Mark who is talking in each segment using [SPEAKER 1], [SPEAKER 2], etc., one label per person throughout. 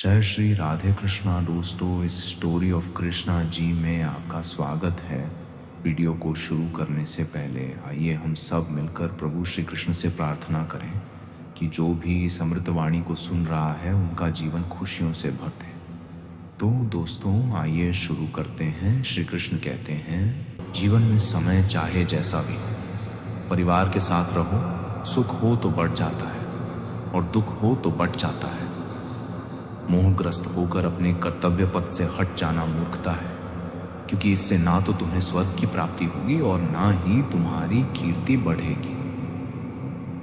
[SPEAKER 1] जय श्री राधे कृष्णा दोस्तों, इस स्टोरी ऑफ कृष्णा जी में आपका स्वागत है। वीडियो को शुरू करने से पहले आइए हम सब मिलकर प्रभु श्री कृष्ण से प्रार्थना करें कि जो भी इस अमृतवाणी को सुन रहा है उनका जीवन खुशियों से भर दे। तो दोस्तों आइए शुरू करते हैं। श्री कृष्ण कहते हैं, जीवन में समय चाहे जैसा भी हो, परिवार के साथ रहो, सुख हो तो बढ़ जाता है और दुख हो तो बढ़ जाता है। मोहग्रस्त होकर अपने कर्तव्य पथ से हट जाना मूर्खता है, क्योंकि इससे ना तो तुम्हें स्वर्ग की प्राप्ति होगी और ना ही तुम्हारी कीर्ति बढ़ेगी।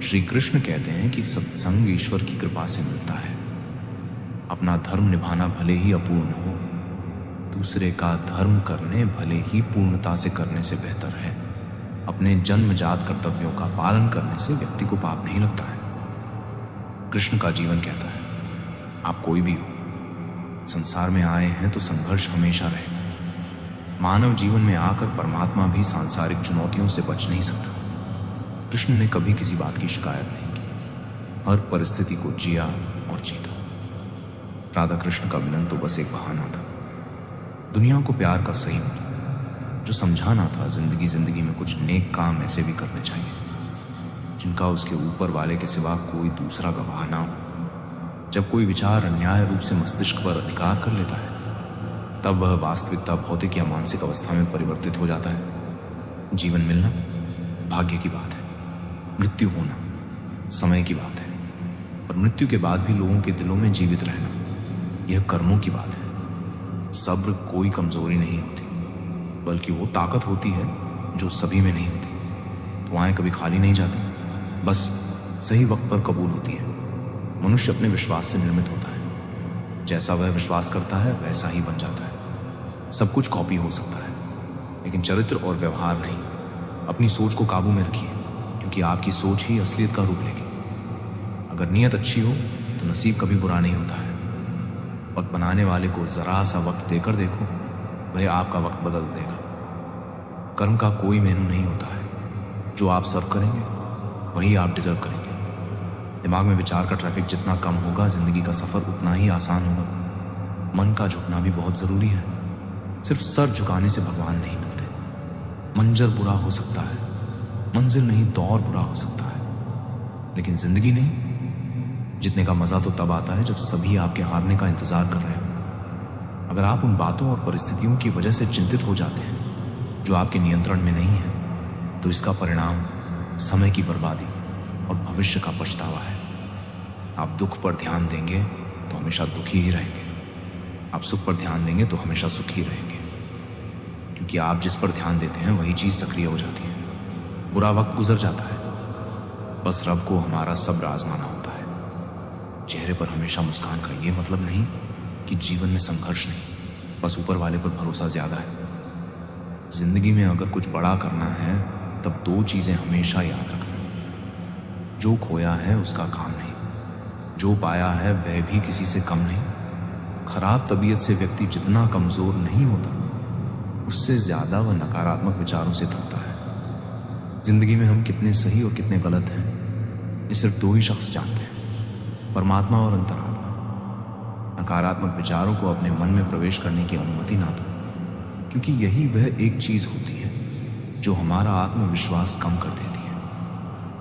[SPEAKER 1] श्री कृष्ण कहते हैं कि सत्संग ईश्वर की कृपा से मिलता है। अपना धर्म निभाना भले ही अपूर्ण हो, दूसरे का धर्म करने भले ही पूर्णता से करने से बेहतर है। अपने जन्मजात कर्तव्यों का पालन करने से व्यक्ति को पाप नहीं लगता है। कृष्ण का जीवन कहता है, आप कोई भी हो, संसार में आए हैं तो संघर्ष हमेशा रहेगा। मानव जीवन में आकर परमात्मा भी सांसारिक चुनौतियों से बच नहीं सकता। कृष्ण ने कभी किसी बात की शिकायत नहीं की, हर परिस्थिति को जिया और जीता। राधा कृष्ण का मिलन तो बस एक बहाना था, दुनिया को प्यार का सही मतलब जो समझाना था। जिंदगी में कुछ नेक काम ऐसे भी करने चाहिए जिनका उसके ऊपर वाले के सिवा कोई दूसरा गवाह ना हो। जब कोई विचार अन्याय रूप से मस्तिष्क पर अधिकार कर लेता है, तब वह वास्तविकता भौतिक या मानसिक अवस्था में परिवर्तित हो जाता है। जीवन मिलना भाग्य की बात है, मृत्यु होना समय की बात है, और मृत्यु के बाद भी लोगों के दिलों में जीवित रहना यह कर्मों की बात है। सब्र कोई कमजोरी नहीं होती, बल्कि वो ताकत होती है जो सभी में नहीं होती। दुआएं कभी खाली नहीं जाती, बस सही वक्त पर कबूल होती है। मनुष्य अपने विश्वास से निर्मित होता है, जैसा वह विश्वास करता है वैसा ही बन जाता है। सब कुछ कॉपी हो सकता है, लेकिन चरित्र और व्यवहार नहीं। अपनी सोच को काबू में रखिए, क्योंकि आपकी सोच ही असलियत का रूप लेगी। अगर नीयत अच्छी हो तो नसीब कभी बुरा नहीं होता है। वक्त बनाने वाले को जरा सा वक्त देकर देखो, वह आपका वक्त बदल देगा। कर्म का कोई मेनू नहीं होता है, जो आप सर्व करेंगे वही आप डिजर्व करेंगे। दिमाग में विचार का ट्रैफिक जितना कम होगा, जिंदगी का सफर उतना ही आसान होगा। मन का झुकना भी बहुत जरूरी है। सिर्फ सर झुकाने से भगवान नहीं मिलते। मंजर बुरा हो सकता है, मंजिल नहीं दौर बुरा हो सकता है, लेकिन जिंदगी नहीं। जीतने का मजा तो तब आता है जब सभी आपके हारने का इंतजार कर रहे हो। अगर आप उन बातों और परिस्थितियों की वजह से चिंतित हो जाते हैं जो आपके नियंत्रण में नहीं है, तो इसका परिणाम समय की बर्बादी और भविष्य का पछतावा है। आप दुख पर ध्यान देंगे तो हमेशा दुखी ही रहेंगे, आप सुख पर ध्यान देंगे तो हमेशा सुखी रहेंगे, क्योंकि आप जिस पर ध्यान देते हैं वही चीज सक्रिय हो जाती है। बुरा वक्त गुजर जाता है, बस रब को हमारा सब्र आजमाना होता है। चेहरे पर हमेशा मुस्कान का ये मतलब नहीं कि जीवन में संघर्ष नहीं, बस ऊपर वाले पर भरोसा ज्यादा है। जिंदगी में अगर कुछ बड़ा करना है तब दो चीजें हमेशा याद रखना, जो खोया है उसका काम नहीं, जो पाया है वह भी किसी से कम नहीं। खराब तबीयत से व्यक्ति जितना कमजोर नहीं होता, उससे ज्यादा वह नकारात्मक विचारों से थकता है। जिंदगी में हम कितने सही और कितने गलत हैं, ये सिर्फ दो ही शख्स जानते हैं, परमात्मा और अंतरात्मा। नकारात्मक विचारों को अपने मन में प्रवेश करने की अनुमति ना दो, क्योंकि यही वह एक चीज होती है जो हमारा आत्मविश्वास कम कर देती है।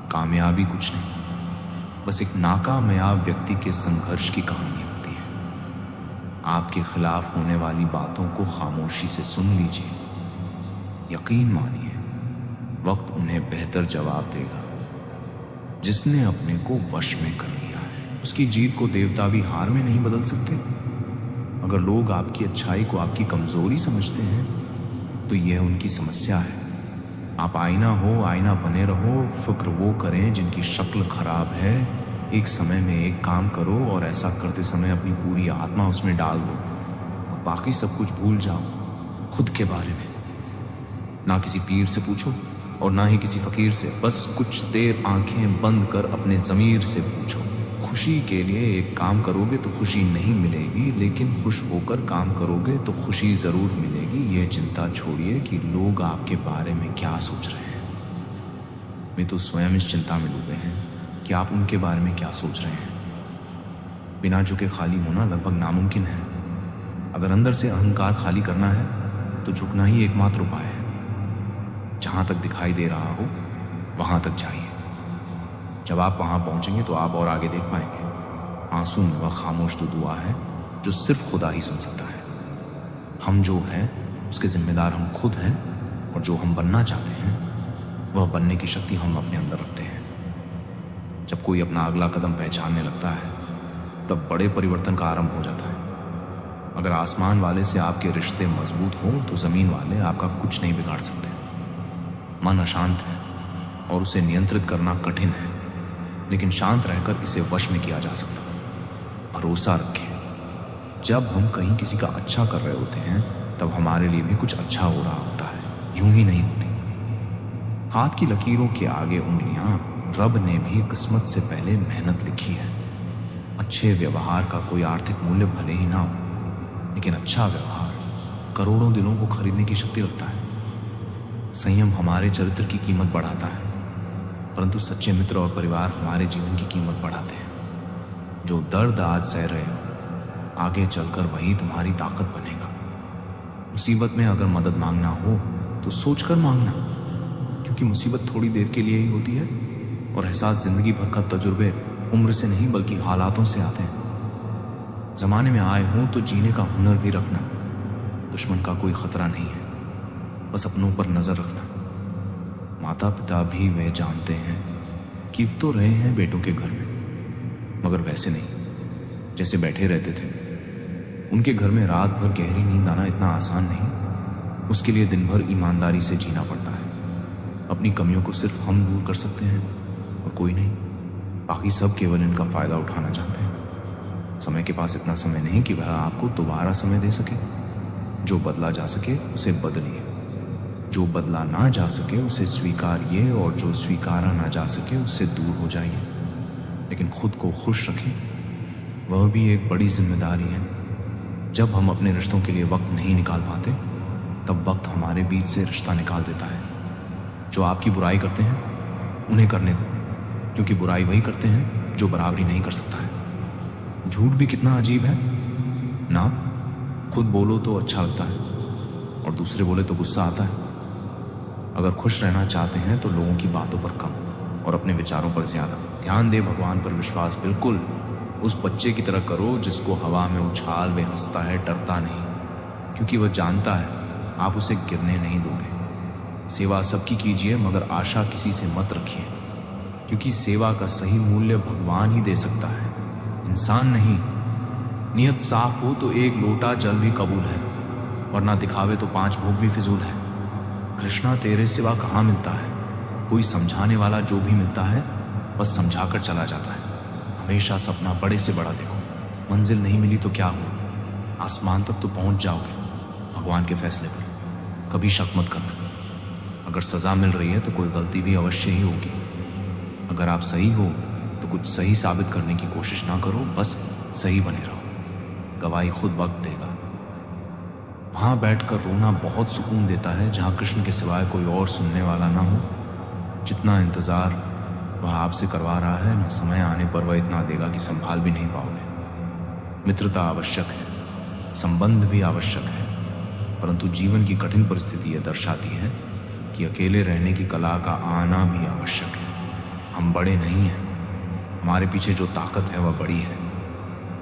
[SPEAKER 1] कामयाबी कुछ नहीं, बस एक नाकामयाब व्यक्ति के संघर्ष की कहानी होती है। आपके खिलाफ होने वाली बातों को खामोशी से सुन लीजिए। यकीन मानिए, वक्त उन्हें बेहतर जवाब देगा। जिसने अपने को वश में कर लिया है, उसकी जीत को देवता भी हार में नहीं बदल सकते। अगर लोग आपकी अच्छाई को आपकी कमजोरी समझते हैं, तो यह उनकी समस्या है। आप आईना हो, आईना बने रहो। फिक्र वो करें जिनकी शक्ल खराब है। एक समय में एक काम करो और ऐसा करते समय अपनी पूरी आत्मा उसमें डाल दो, और बाकी सब कुछ भूल जाओ। खुद के बारे में ना किसी पीर से पूछो और ना ही किसी फकीर से, बस कुछ देर आंखें बंद कर अपने ज़मीर से पूछो। खुशी के लिए एक काम करोगे तो खुशी नहीं मिलेगी, लेकिन खुश होकर काम करोगे तो खुशी जरूर मिलेगी। यह चिंता छोड़िए कि लोग आपके बारे में क्या सोच रहे हैं। वे तो स्वयं इस चिंता में डूबे हैं कि आप उनके बारे में क्या सोच रहे हैं। बिना झुके खाली होना लगभग नामुमकिन है। अगर अंदर से अहंकार खाली करना है तो झुकना ही एकमात्र उपाय है। जहां तक दिखाई दे रहा हो वहां तक जाइए। जब आप वहां पहुंचेंगे तो आप और आगे देख पाएंगे। आंसू में वह खामोश तो दुआ है जो सिर्फ खुदा ही सुन सकता है। हम जो हैं उसके जिम्मेदार हम खुद हैं, और जो हम बनना चाहते हैं वह बनने की शक्ति हम अपने अंदर रखते हैं। जब कोई अपना अगला कदम पहचानने लगता है तब बड़े परिवर्तन का आरंभ हो जाता है। अगर आसमान वाले से आपके रिश्ते मजबूत हो तो जमीन वाले आपका कुछ नहीं बिगाड़ सकते। मन अशांत है और उसे नियंत्रित करना कठिन है, लेकिन शांत रहकर इसे वश में किया जा सकता है। भरोसा रखें, जब हम कहीं किसी का अच्छा कर रहे होते हैं तब हमारे लिए भी कुछ अच्छा हो रहा होता है, यूं ही नहीं होती। हाथ की लकीरों के आगे उंगलियां, रब ने भी किस्मत से पहले मेहनत लिखी है। अच्छे व्यवहार का कोई आर्थिक मूल्य भले ही ना हो, लेकिन अच्छा व्यवहार करोड़ों दिलों को खरीदने की शक्ति रखता है। संयम हमारे चरित्र की कीमत बढ़ाता है, परंतु सच्चे मित्र और परिवार हमारे जीवन की कीमत बढ़ाते हैं। जो दर्द आज सह रहे हो, आगे चलकर वही तुम्हारी ताकत बनेगा। मुसीबत में अगर मदद मांगना हो तो सोचकर मांगना, क्योंकि मुसीबत थोड़ी देर के लिए ही होती है और एहसास जिंदगी भर का तजुर्बे उम्र से नहीं बल्कि हालातों से आते हैं। जमाने में आए हो तो जीने का हुनर भी रखना। दुश्मन का कोई खतरा नहीं है, बस अपनों पर नजर रखना। माता पिता भी वे जानते हैं कि तो रहे हैं बेटों के घर में, मगर वैसे नहीं जैसे बैठे रहते थे। उनके घर में रात भर गहरी नींद आना इतना आसान नहीं। उसके लिए दिन भर ईमानदारी से जीना पड़ता है। अपनी कमियों को सिर्फ हम दूर कर सकते हैं और कोई नहीं। बाकी सब केवल इनका फायदा उठाना चाहते हैं। समय के पास इतना समय नहीं कि वह आपको दोबारा समय दे सके। जो बदला जा सके उसे बदलिए, जो बदला ना जा सके उसे स्वीकारिए, और जो स्वीकारा ना जा सके उससे दूर हो जाइए। लेकिन खुद को खुश रखें, वह भी एक बड़ी जिम्मेदारी है। जब हम अपने रिश्तों के लिए वक्त नहीं निकाल पाते तब वक्त हमारे बीच से रिश्ता निकाल देता है। जो आपकी बुराई करते हैं उन्हें करने दो, क्योंकि बुराई वही करते हैं जो बराबरी नहीं कर सकता है। झूठ भी कितना अजीब है ना। खुद बोलो तो अच्छा लगता है और दूसरे बोले तो गुस्सा आता है। अगर खुश रहना चाहते हैं तो लोगों की बातों पर कम और अपने विचारों पर ज्यादा ध्यान दे। भगवान पर विश्वास बिल्कुल उस बच्चे की तरह करो जिसको हवा में उछाल वे हंसता है, डरता नहीं, क्योंकि वह जानता है आप उसे गिरने नहीं दोगे। सेवा सबकी कीजिए, मगर आशा किसी से मत रखिए, क्योंकि सेवा का सही मूल्य भगवान ही दे सकता है, इंसान नहीं। नियत साफ हो तो एक लोटा जल भी कबूल है, वरना दिखावे तो 5 भोग भी फिजूल है। कृष्णा तेरे सिवा कहाँ मिलता है। कोई समझाने वाला जो भी मिलता है बस समझाकर चला जाता है। हमेशा सपना बड़े से बड़ा देखो। मंजिल नहीं मिली तो क्या हुआ, आसमान तक तो पहुंच जाओगे भगवान के फैसले पर। कभी शक मत करना। अगर सजा मिल रही है तो कोई गलती भी अवश्य ही होगी। अगर आप सही हो तो कुछ सही साबित करने की कोशिश ना करो, बस सही बने रहो। गवाही खुद वक्त देगा। वहां बैठकर रोना बहुत सुकून देता है जहां कृष्ण के सिवाय कोई और सुनने वाला ना हो। जितना इंतजार वह आपसे करवा रहा है, न समय आने पर वह इतना देगा कि संभाल भी नहीं पाओगे। मित्रता आवश्यक है, संबंध भी आवश्यक है, परंतु जीवन की कठिन परिस्थिति यह दर्शाती है कि अकेले रहने की कला का आना भी आवश्यक है। हम बड़े नहीं हैं, हमारे पीछे जो ताकत है वह बड़ी है।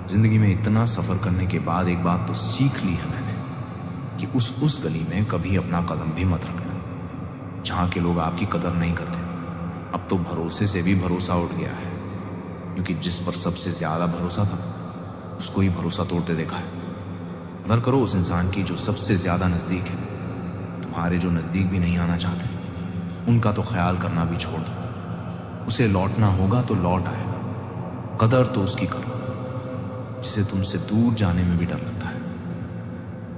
[SPEAKER 1] जिंदगी में इतना सफर करने के बाद एक बात तो सीख ली है मैंने कि उस गली में कभी अपना कदम भी मत रखना जहां के लोग आपकी कदर नहीं करते। अब तो भरोसे से भी भरोसा उठ गया है, क्योंकि जिस पर सबसे ज्यादा भरोसा था उसको ही भरोसा तोड़ते देखा है। कदर करो उस इंसान की जो सबसे ज्यादा नजदीक है। तुम्हारे जो नजदीक भी नहीं आना चाहते उनका तो ख्याल करना भी छोड़ दो। उसे लौटना होगा तो लौट आएगा। कदर तो उसकी करो जिसे तुमसे दूर जाने में भी डर लगता है।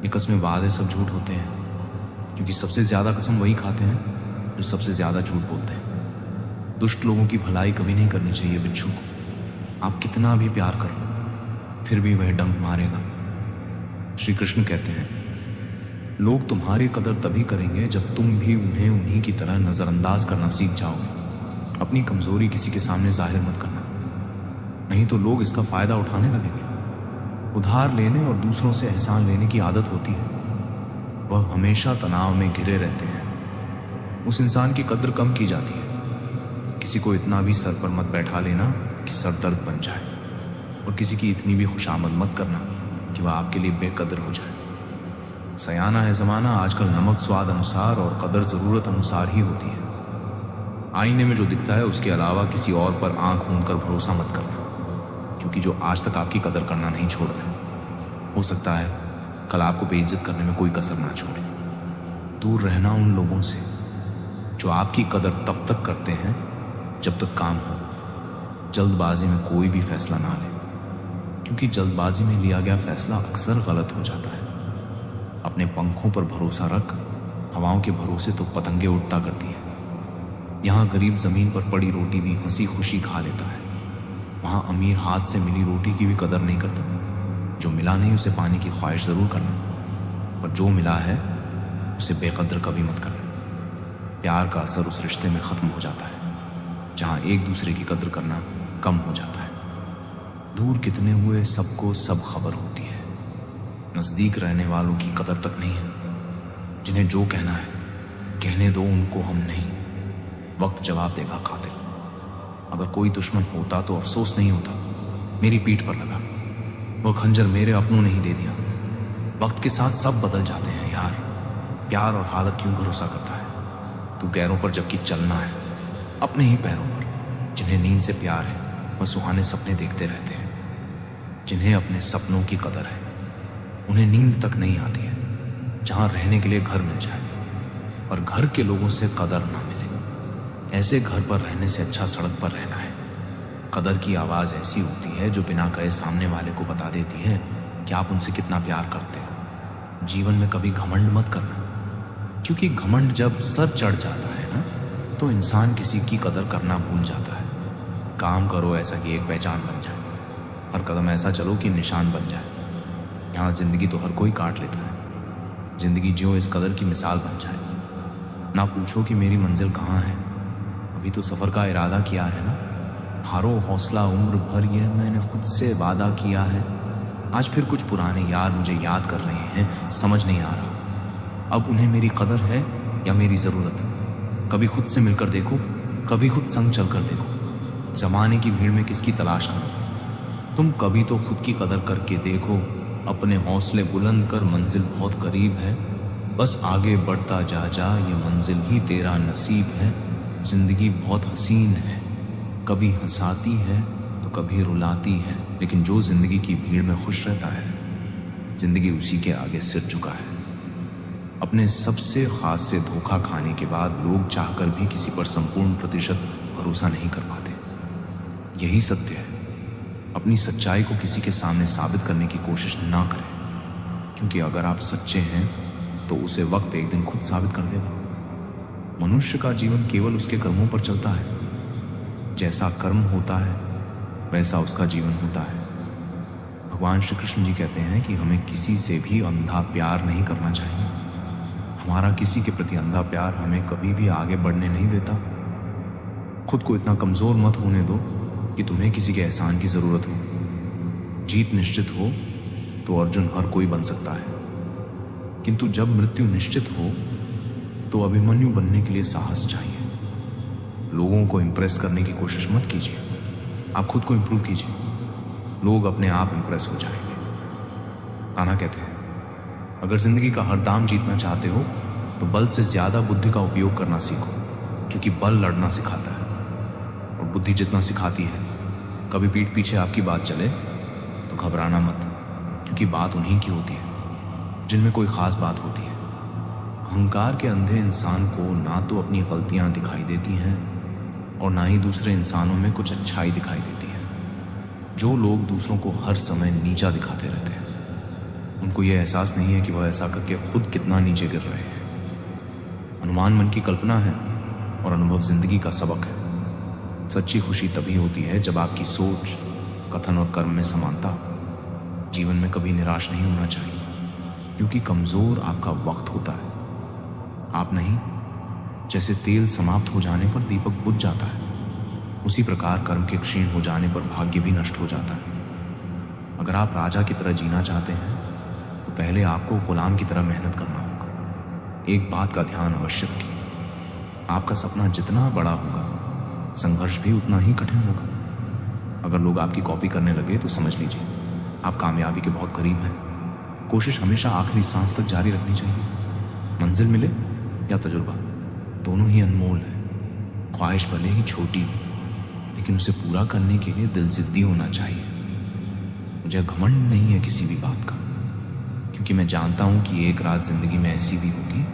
[SPEAKER 1] ये कस्में वादे सब झूठ होते हैं, क्योंकि सबसे ज्यादा कसम वही खाते हैं जो सबसे ज्यादा झूठ बोलते हैं। दुष्ट लोगों की भलाई कभी नहीं करनी चाहिए बिच्छू को। आप कितना भी प्यार कर लो फिर भी वह डंक मारेगा। श्री कृष्ण कहते हैं लोग तुम्हारी कदर तभी करेंगे जब तुम भी उन्हें उन्हीं की तरह नजरअंदाज करना सीख जाओगे। अपनी कमजोरी किसी के सामने जाहिर मत करना। नहीं तो लोग इसका फायदा उठाने लगेंगे। उधार लेने और दूसरों से एहसान लेने की आदत होती है, वह हमेशा तनाव में घिरे रहते हैं। उस इंसान की कद्र कम की जाती है। किसी को इतना भी सर पर मत बैठा लेना कि सर दर्द बन जाए, और किसी की इतनी भी खुशामद मत करना कि वह आपके लिए बेकदर हो जाए। सयाना है ज़माना, आजकल नमक स्वाद अनुसार और कदर ज़रूरत अनुसार ही होती है। आईने में जो दिखता है उसके अलावा किसी और पर आंख मूंद कर भरोसा मत करना, क्योंकि जो आज तक आपकी कदर करना नहीं छोड़ रहे, हो सकता है कल आपको बेइज्जत करने में कोई कसर ना छोड़े। दूर रहना उन लोगों से जो आपकी कदर तब तक करते हैं जब तक काम हो। जल्दबाजी में कोई भी फैसला ना ले, क्योंकि जल्दबाजी में लिया गया फैसला अक्सर गलत हो जाता है। अपने पंखों पर भरोसा रख, हवाओं के भरोसे तो पतंगे उड़ता करती है। यहाँ गरीब जमीन पर पड़ी रोटी भी हंसी खुशी खा लेता है, वहाँ अमीर हाथ से मिली रोटी की भी कदर नहीं करता। जो मिला नहीं उसे पाने की ख्वाहिश जरूर करना, पर जो मिला है उसे बेकदर कभी मत करना। प्यार का असर उस रिश्ते में खत्म हो जाता है जहाँ एक दूसरे की कदर करना कम हो जाता है। दूर कितने हुए सबको सब खबर होती है, नजदीक रहने वालों की कदर तक नहीं है। जिन्हें जो कहना है कहने दो, उनको हम नहीं। वक्त जवाब देगा कातिल। अगर कोई दुश्मन होता तो अफसोस नहीं होता, मेरी पीठ पर लगा। वो खंजर मेरे अपनों ने ही दे दिया। वक्त के साथ सब बदल जाते हैं यार। प्यार और हालत क्यों भरोसा करता है तू गैरों पर, जबकि चलना है अपने ही पैरों पर। जिन्हें नींद से प्यार है वह सुहाने सपने देखते रहते हैं। जिन्हें अपने सपनों की कदर है उन्हें नींद तक नहीं आती है। जहां रहने के लिए घर मिल जाए और घर के लोगों से कदर ना मिले, ऐसे घर पर रहने से अच्छा सड़क पर रहना है। कदर की आवाज़ ऐसी होती है जो बिना कहे सामने वाले को बता देती है कि आप उनसे कितना प्यार करते हो। जीवन में कभी घमंड मत करना, क्योंकि घमंड जब सर चढ़ जाता है ना, तो इंसान किसी की कदर करना भूल जाता है। काम करो ऐसा कि एक पहचान बन जाए, हर कदम ऐसा चलो कि निशान बन जाए। यहाँ जिंदगी तो हर कोई काट लेता है, जिंदगी जियो इस कदर की मिसाल बन जाए। ना पूछो कि मेरी मंजिल कहाँ है, अभी तो सफ़र का इरादा किया है ना। हारो हौसला उम्र भर ये मैंने खुद से वादा किया है। आज फिर कुछ पुराने यार मुझे याद कर रहे हैं, समझ नहीं आ रहा अब उन्हें मेरी कदर है या मेरी ज़रूरत। कभी खुद से मिलकर देखो, कभी खुद संग चल कर देखो। ज़माने की भीड़ में किसकी तलाश करो, तुम कभी तो खुद की कदर करके देखो। अपने हौसले बुलंद कर, मंजिल बहुत करीब है। बस आगे बढ़ता जा जा, ये मंजिल ही तेरा नसीब है। जिंदगी बहुत हसीन है, कभी हंसाती है तो कभी रुलाती है, लेकिन जो जिंदगी की भीड़ में खुश रहता है, जिंदगी उसी के आगे सिर झुका है। अपने सबसे खास से धोखा खाने के बाद लोग चाहकर भी किसी पर संपूर्ण प्रतिशत भरोसा नहीं कर पाते। यही सत्य है। अपनी सच्चाई को किसी के सामने साबित करने की कोशिश ना करें, क्योंकि अगर आप सच्चे हैं तो उसे वक्त एक दिन खुद साबित कर देगा। मनुष्य का जीवन केवल उसके कर्मों पर चलता है। जैसा कर्म होता है वैसा उसका जीवन होता है। भगवान श्री कृष्ण जी कहते हैं कि हमें किसी से भी अंधा प्यार नहीं करना चाहिए। हमारा किसी के प्रति अंधा प्यार हमें कभी भी आगे बढ़ने नहीं देता। खुद को इतना कमजोर मत होने दो कि तुम्हें किसी के एहसान की जरूरत हो। जीत निश्चित हो तो अर्जुन हर कोई बन सकता है, किंतु जब मृत्यु निश्चित हो तो अभिमन्यु बनने के लिए साहस चाहिए। लोगों को इंप्रेस करने की कोशिश मत कीजिए, आप खुद को इंप्रूव कीजिए। लोग अपने आप इंप्रेस हो जाएंगे। कान्हा कहते हैं, अगर जिंदगी का हर दाम जीतना चाहते हो तो बल से ज्यादा बुद्धि का उपयोग करना सीखो, क्योंकि बल लड़ना सिखाता है और बुद्धि जितना सिखाती है। कभी पीठ पीछे आपकी बात चले तो घबराना मत, क्योंकि बात उन्हीं की होती है जिनमें कोई खास बात होती है। अहंकार के अंधे इंसान को ना तो अपनी गलतियां दिखाई देती हैं और ना ही दूसरे इंसानों में कुछ अच्छाई दिखाई देती है। जो लोग दूसरों को हर समय नीचा दिखाते रहते हैं, उनको यह एहसास नहीं है कि वह ऐसा करके खुद कितना नीचे गिर रहे हैं। अनुमान मन की कल्पना है और अनुभव जिंदगी का सबक है। सच्ची खुशी तभी होती है जब आपकी सोच, कथन और कर्म में समानता हो। जीवन में कभी निराश नहीं होना चाहिए, क्योंकि कमजोर आपका वक्त होता है, आप नहीं। जैसे तेल समाप्त हो जाने पर दीपक बुझ जाता है, उसी प्रकार कर्म के क्षीण हो जाने पर भाग्य भी नष्ट हो जाता है। अगर आप राजा की तरह जीना चाहते हैं तो पहले आपको गुलाम की तरह मेहनत करना होगा। एक बात का ध्यान अवश्य रखिए, आपका सपना जितना बड़ा होगा संघर्ष भी उतना ही कठिन होगा। अगर लोग आपकी कॉपी करने लगे तो समझ लीजिए आप कामयाबी के बहुत करीब हैं। कोशिश हमेशा आखिरी सांस तक जारी रखनी चाहिए। मंजिल मिले या तजुर्बा, दोनों ही अनमोल है। ख्वाहिश भले ही छोटी हो लेकिन उसे पूरा करने के लिए दिल जिद्दी होना चाहिए। मुझे घमंड नहीं है किसी भी बात का, क्योंकि मैं जानता हूं कि एक रात जिंदगी में ऐसी भी होगी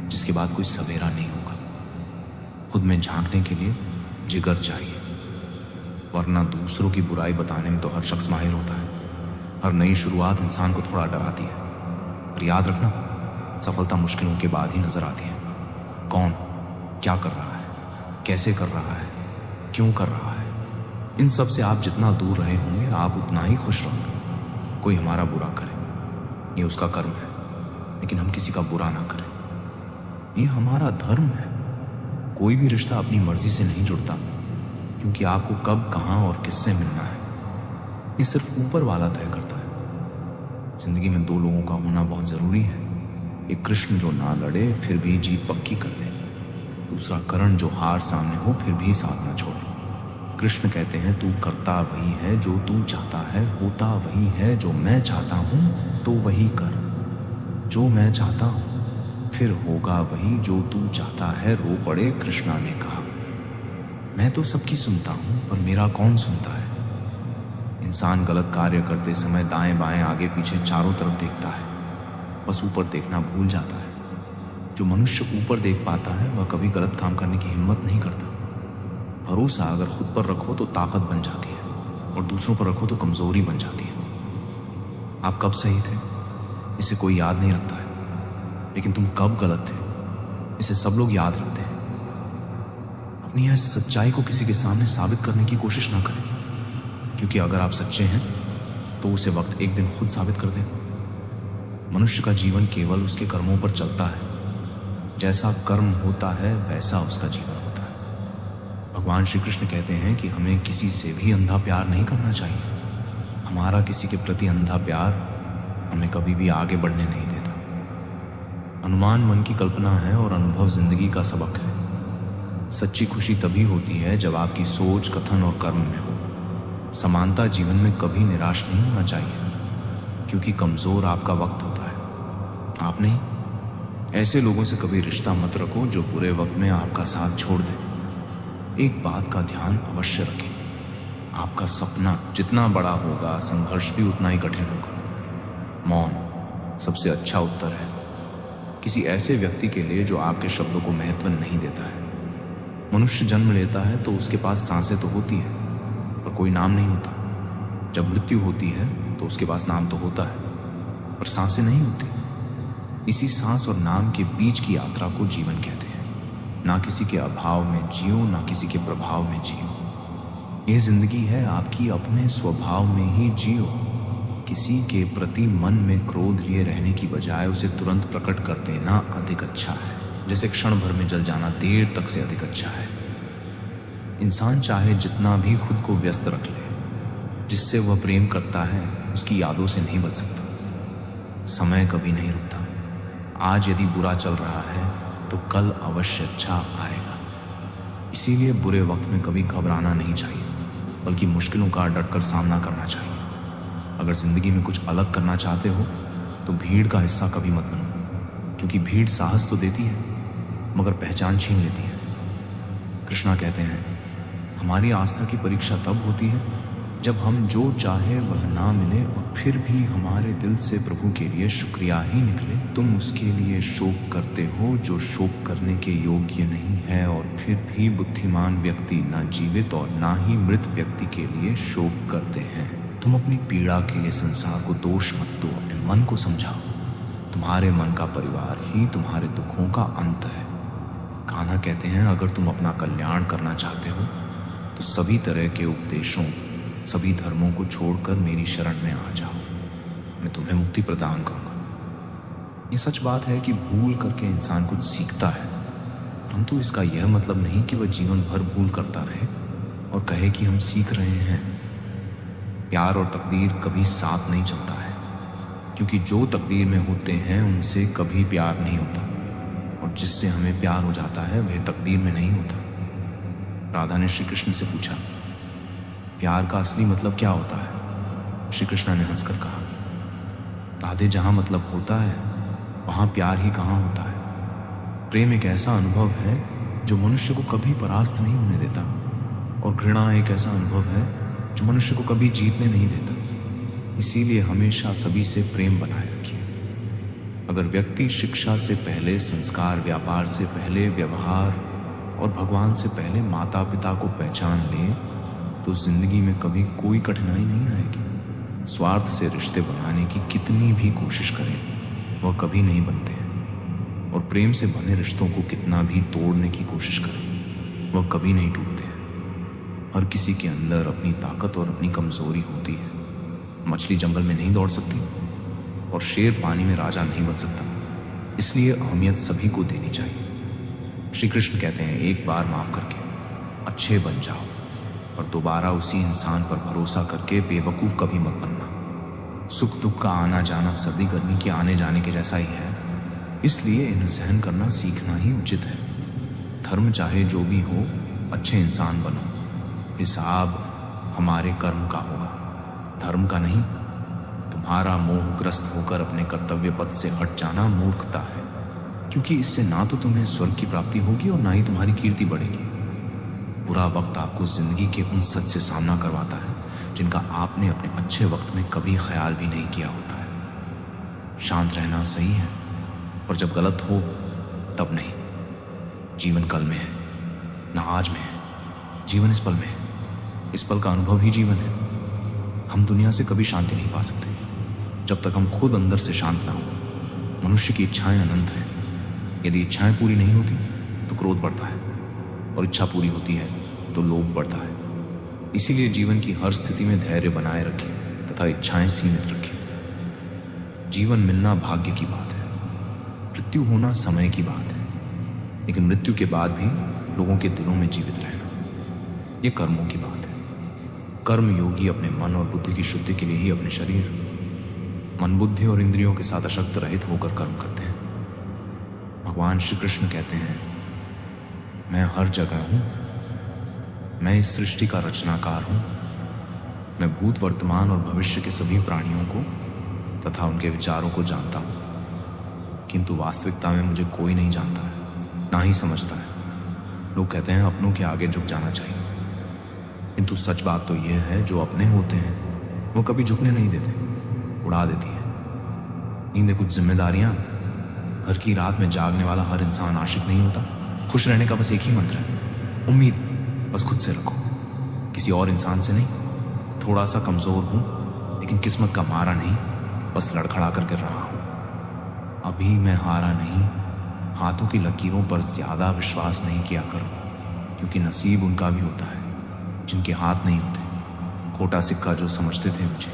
[SPEAKER 1] जिसके बाद कोई सवेरा नहीं होगा। खुद में झांकने के लिए जिगर चाहिए, वरना दूसरों की बुराई बताने में तो हर शख्स माहिर होता है। हर नई शुरुआत इंसान को थोड़ा डराती है, पर याद रखना सफलता मुश्किलों के बाद ही नजर आती है। कौन क्या कर रहा है, कैसे कर रहा है, क्यों कर रहा है, इन सब से आप जितना दूर रहे होंगे आप उतना ही खुश रहोगे। कोई हमारा बुरा करे ये उसका कर्म है, लेकिन हम किसी का बुरा ना करें ये हमारा धर्म है। कोई भी रिश्ता अपनी मर्जी से नहीं जुड़ता, क्योंकि आपको कब, कहां और किससे मिलना है ये सिर्फ ऊपर वाला तय करता है। जिंदगी में दो लोगों का होना बहुत जरूरी है। एक कृष्ण जो ना लड़े फिर भी जीत पक्की कर ले, दूसरा कर्ण जो हार सामने हो फिर भी साथ ना छोड़े। कृष्ण कहते हैं तू करता वही है जो तू चाहता है, होता वही है जो मैं चाहता हूं, तो वही कर जो मैं चाहता हूं, फिर होगा वही जो तू चाहता है। रो पड़े कृष्णा ने कहा, मैं तो सबकी सुनता हूं पर मेरा कौन सुनता है। इंसान गलत कार्य करते समय दाएं बाएं आगे पीछे चारों तरफ देखता है, बस ऊपर देखना भूल जाता है। जो मनुष्य ऊपर देख पाता है वह कभी गलत काम करने की हिम्मत नहीं करता। भरोसा अगर खुद पर रखो तो ताकत बन जाती है, और दूसरों पर रखो तो कमजोरी बन जाती है। आप कब सही थे इसे कोई याद नहीं रखता है, लेकिन तुम कब गलत थे इसे सब लोग याद रखते हैं। अपनी यह सच्चाई को किसी के सामने साबित करने की कोशिश ना करें, क्योंकि अगर आप सच्चे हैं तो उसे वक्त एक दिन खुद साबित कर देगा। मनुष्य का जीवन केवल उसके कर्मों पर चलता है। जैसा कर्म होता है वैसा उसका जीवन होता है। भगवान श्री कृष्ण कहते हैं कि हमें किसी से भी अंधा प्यार नहीं करना चाहिए। हमारा किसी के प्रति अंधा प्यार हमें कभी भी आगे बढ़ने नहीं देता। अनुमान मन की कल्पना है और अनुभव जिंदगी का सबक है। सच्ची खुशी तभी होती है जब आपकी सोच, कथन और कर्म में हो। समानता जीवन में कभी निराश नहीं होना चाहिए, क्योंकि कमजोर आपका वक्त होता है, आप नहीं। ऐसे लोगों से कभी रिश्ता मत रखो जो बुरे वक्त में आपका साथ छोड़ दे। एक बात का ध्यान अवश्य रखें, आपका सपना जितना बड़ा होगा संघर्ष भी उतना ही कठिन होगा। मौन सबसे अच्छा उत्तर है किसी ऐसे व्यक्ति के लिए जो आपके शब्दों को महत्व नहीं देता है। मनुष्य जन्म लेता है तो उसके पास सांसें तो होती है पर कोई नाम नहीं होता। जब मृत्यु होती है तो उसके पास नाम तो होता है पर सांसें नहीं होती। इसी सांस और नाम के बीच की यात्रा को जीवन कहते हैं। ना किसी के अभाव में जियो, ना किसी के प्रभाव में जियो। यह जिंदगी है आपकी, अपने स्वभाव में ही जियो। किसी के प्रति मन में क्रोध लिए रहने की बजाय उसे तुरंत प्रकट कर देना अधिक अच्छा है। जैसे क्षण भर में जल जाना देर तक से अधिक अच्छा है। इंसान चाहे जितना भी खुद को व्यस्त रख ले, जिससे वह प्रेम करता है उसकी यादों से नहीं बच सकता। समय कभी नहीं रुकता। आज यदि बुरा चल रहा है तो कल अवश्य अच्छा आएगा। इसीलिए बुरे वक्त में कभी घबराना नहीं चाहिए, बल्कि मुश्किलों का डटकर सामना करना चाहिए। अगर जिंदगी में कुछ अलग करना चाहते हो तो भीड़ का हिस्सा कभी मत बनो, क्योंकि भीड़ साहस तो देती है मगर पहचान छीन लेती है। कृष्णा कहते हैं हमारी आस्था की परीक्षा तब होती है जब हम जो चाहे वह ना मिले और फिर भी हमारे दिल से प्रभु के लिए शुक्रिया ही निकले। तुम उसके लिए शोक करते हो जो शोक करने के योग्य नहीं है, और फिर भी बुद्धिमान व्यक्ति ना जीवित और ना ही मृत व्यक्ति के लिए शोक करते हैं। तुम अपनी पीड़ा के लिए संसार को दोष मत दो, अपने मन को समझाओ। तुम्हारे मन का परिवार ही तुम्हारे दुखों का अंत है। कान्हा कहते हैं अगर तुम अपना कल्याण करना चाहते हो तो सभी तरह के उपदेशों, सभी धर्मों को छोड़कर मेरी शरण में आ जाओ, मैं तुम्हें मुक्ति प्रदान करूंगा। ये सच बात है कि भूल करके इंसान कुछ सीखता है, परंतु इसका यह मतलब नहीं कि वह जीवन भर भूल करता रहे। और कहे कि हम सीख रहे हैं। प्यार और तकदीर कभी साथ नहीं चलता है, क्योंकि जो तकदीर में होते हैं उनसे कभी प्यार नहीं होता, और जिससे हमें प्यार हो जाता है वह तकदीर में नहीं होता। राधा ने श्री कृष्ण से पूछा, प्यार का असली मतलब क्या होता है? श्री कृष्ण ने हंसकर कहा, राधे, जहां मतलब होता है वहां प्यार ही कहां होता है। प्रेम एक ऐसा अनुभव है जो मनुष्य को कभी परास्त नहीं होने देता, और घृणा एक ऐसा अनुभव है जो मनुष्य को कभी जीतने नहीं देता। इसीलिए हमेशा सभी से प्रेम बनाए रखिए। अगर व्यक्ति शिक्षा से पहले संस्कार, व्यापार से पहले व्यवहार और भगवान से पहले माता पिता को पहचान ले तो जिंदगी में कभी कोई कठिनाई नहीं आएगी। स्वार्थ से रिश्ते बनाने की कितनी भी कोशिश करें वह कभी नहीं बनते हैं, और प्रेम से बने रिश्तों को कितना भी तोड़ने की कोशिश करें वह कभी नहीं टूटते हैं। हर किसी के अंदर अपनी ताकत और अपनी कमजोरी होती है। मछली जंगल में नहीं दौड़ सकती और शेर पानी में राजा नहीं बन सकता, इसलिए अहमियत सभी को देनी चाहिए। श्री कृष्ण कहते हैं, एक बार माफ करके अच्छे बन जाओ, और दोबारा उसी इंसान पर भरोसा करके बेवकूफ कभी मत बनना। सुख दुख का आना जाना सर्दी गर्मी के आने जाने के जैसा ही है, इसलिए इन्हें सहन करना सीखना ही उचित है। धर्म चाहे जो भी हो, अच्छे इंसान बनो। हिसाब हमारे कर्म का होगा, धर्म का नहीं। तुम्हारा मोहग्रस्त होकर अपने कर्तव्य पथ से हट जाना मूर्खता है, क्योंकि इससे ना तो तुम्हें स्वर्ग की प्राप्ति होगी और ना ही तुम्हारी कीर्ति बढ़ेगी। बुरा वक्त आपको जिंदगी के उन सच से सामना करवाता है जिनका आपने अपने अच्छे वक्त में कभी ख्याल भी नहीं किया होता है। शांत रहना सही है, और जब गलत हो तब नहीं। जीवन कल में है, ना आज में है। जीवन इस पल में है, इस पल का अनुभव ही जीवन है। हम दुनिया से कभी शांति नहीं पा सकते जब तक हम खुद अंदर से शांत ना हो। मनुष्य की इच्छाएं अनंत हैं। यदि इच्छाएं पूरी नहीं होती तो क्रोध बढ़ता है, और इच्छा पूरी होती है तो लोभ बढ़ता है। इसीलिए जीवन की हर स्थिति में धैर्य बनाए रखें तथा इच्छाएं सीमित रखें। जीवन मिलना भाग्य की बात है, मृत्यु होना समय की बात है, लेकिन मृत्यु के बाद भी लोगों के दिलों में जीवित रहना ये कर्मों की बात है। कर्म योगी अपने मन और बुद्धि की शुद्धि के लिए ही अपने शरीर, मन, बुद्धि और इंद्रियों के साथ अशक्त रहित होकर कर्म करते हैं। भगवान श्री कृष्ण कहते हैं, मैं हर जगह हूं, मैं इस सृष्टि का रचनाकार हूं। मैं भूत, वर्तमान और भविष्य के सभी प्राणियों को तथा उनके विचारों को जानता हूं, किंतु वास्तविकता में मुझे कोई नहीं जानता है, ना ही समझता है। लोग कहते हैं अपनों के आगे झुक जाना चाहिए, किंतु सच बात तो यह है, जो अपने होते हैं वो कभी झुकने नहीं देते, उड़ा देती है। नींद कुछ जिम्मेदारियां। घर की रात में जागने वाला हर इंसान आशिक नहीं होता। खुश रहने का बस एक ही मंत्र है, उम्मीद बस खुद से रखो, किसी और इंसान से नहीं। थोड़ा सा कमजोर हूं, लेकिन किस्मत का मारा नहीं, बस लड़खड़ा कर गिर रहा हूं। अभी मैं हारा नहीं। हाथों की लकीरों पर ज्यादा विश्वास नहीं किया करो, क्योंकि नसीब उनका भी होता है जिनके हाथ नहीं होते। खोटा सिक्का जो समझते थे मुझे,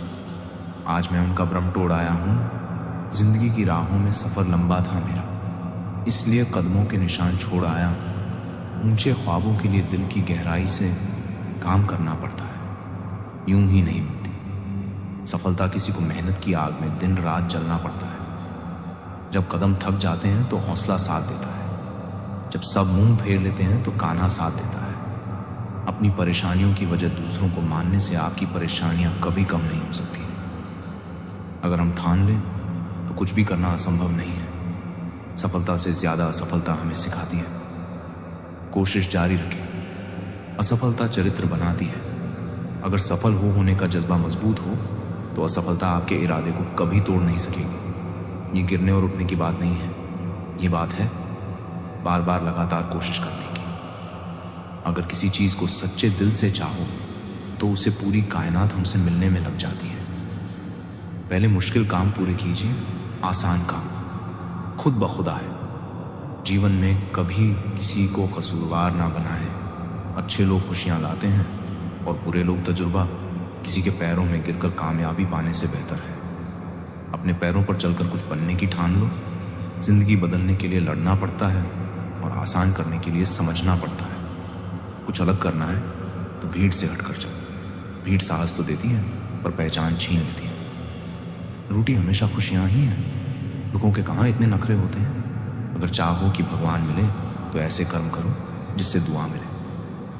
[SPEAKER 1] आज मैं उनका भ्रम तोड़ आया हूं। जिंदगी की राहों में सफर लंबा था मेरा, इसलिए कदमों के निशान छोड़ आया। ऊंचे ख्वाबों के लिए दिल की गहराई से काम करना पड़ता है, यूं ही नहीं मिलती। सफलता किसी को मेहनत की आग में दिन रात जलना पड़ता है। जब कदम थक जाते हैं तो हौसला साथ देता है, जब सब मुंह फेर लेते हैं तो कान्हा साथ देता है। अपनी परेशानियों की वजह दूसरों को मानने से आपकी परेशानियां कभी कम नहीं हो सकती। अगर हम ठान लें तो कुछ भी करना असंभव नहीं है। सफलता से ज्यादा असफलता हमें सिखाती है। कोशिश जारी रखें। असफलता चरित्र बनाती है। अगर सफल होने का जज्बा मजबूत हो तो असफलता आपके इरादे को कभी तोड़ नहीं सकेगी। ये गिरने और उठने की बात नहीं है, ये बात है बार बार लगातार कोशिश करने की। अगर किसी चीज को सच्चे दिल से चाहो तो उसे पूरी कायनात हमसे मिलने में लग जाती है। पहले मुश्किल काम पूरे कीजिए, आसान काम खुद ब खुदा है। जीवन में कभी किसी को कसूरवार ना बनाएं। अच्छे लोग खुशियां लाते हैं और बुरे लोग तजुर्बा। किसी के पैरों में गिरकर कामयाबी पाने से बेहतर है अपने पैरों पर चलकर कुछ बनने की ठान लो। जिंदगी बदलने के लिए लड़ना पड़ता है और आसान करने के लिए समझना पड़ता है। कुछ अलग करना है तो भीड़ से हटकर चलो। भीड़ साहस तो देती है पर पहचान छीन लेती है। रूठी हमेशा खुशियाँ ही हैं। दुखों के कहाँ इतने नखरे होते हैं। अगर चाहो कि भगवान मिले तो ऐसे कर्म करो जिससे दुआ मिले।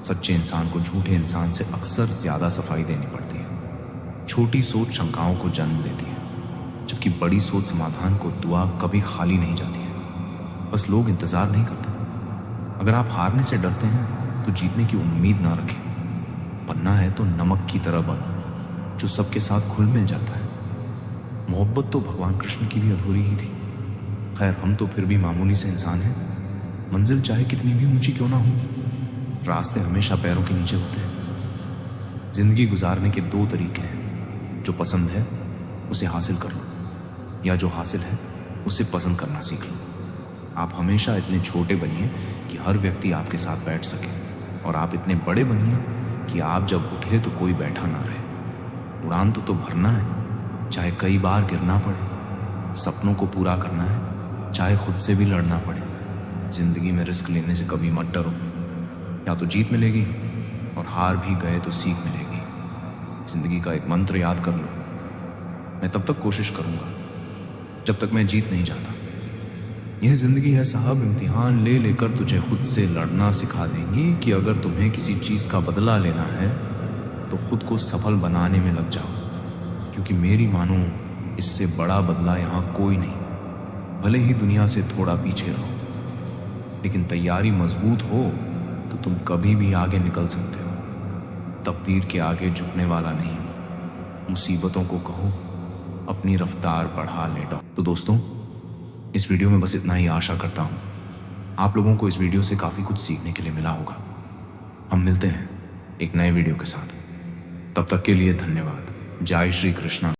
[SPEAKER 1] सच्चे इंसान को झूठे इंसान से अक्सर ज़्यादा सफाई देनी पड़ती है। छोटी सोच शंकाओं को जन्म देती है, जबकि बड़ी सोच समाधान को दुआ कभी खाली नहीं जाती है। बस लोग इंतज़ार नहीं करते। अगर आप हारने से डरते हैं तो जीतने की उम्मीद ना रखें। बनना है तो नमक की तरह बनो, जो सबके साथ घुल मिल जाता है। मोहब्बत तो भगवान कृष्ण की भी अधूरी ही थी। खैर, हम तो फिर भी मामूली से इंसान हैं। मंजिल चाहे कितनी भी ऊंची क्यों ना हो, रास्ते हमेशा पैरों के नीचे होते हैं। जिंदगी गुजारने के दो तरीके हैं। जो पसंद है उसे हासिल कर लो, या जो हासिल है उसे पसंद करना सीख लो। आप हमेशा इतने छोटे बनिए कि हर व्यक्ति आपके साथ बैठ सके, और आप इतने बड़े बनिए कि आप जब उठे तो कोई बैठा ना रहे। उड़ान तो भरना है, चाहे कई बार गिरना पड़े। सपनों को पूरा करना है, चाहे खुद से भी लड़ना पड़े। जिंदगी में रिस्क लेने से कभी मत डरो। या तो जीत मिलेगी, और हार भी गए तो सीख मिलेगी। जिंदगी का एक मंत्र याद कर लो, मैं तब तक कोशिश करूंगा जब तक मैं जीत नहीं जाता। यह जिंदगी है साहब, इम्तिहान ले लेकर तुझे खुद से लड़ना सिखा देंगी कि अगर तुम्हें किसी चीज का बदला लेना है तो खुद को सफल बनाने में लग जाओ। क्योंकि मेरी मानो, इससे बड़ा बदला यहाँ कोई नहीं। भले ही दुनिया से थोड़ा पीछे रहो, लेकिन तैयारी मजबूत हो तो तुम कभी भी आगे निकल सकते हो। तकदीर के आगे झुकने वाला नहीं। मुसीबतों को कहो अपनी रफ्तार बढ़ा ले। तो दोस्तों, इस वीडियो में बस इतना ही। आशा करता हूँ आप लोगों को इस वीडियो से काफ़ी कुछ सीखने के लिए मिला होगा। हम मिलते हैं एक नए वीडियो के साथ। तब तक के लिए धन्यवाद। जय श्री कृष्णा।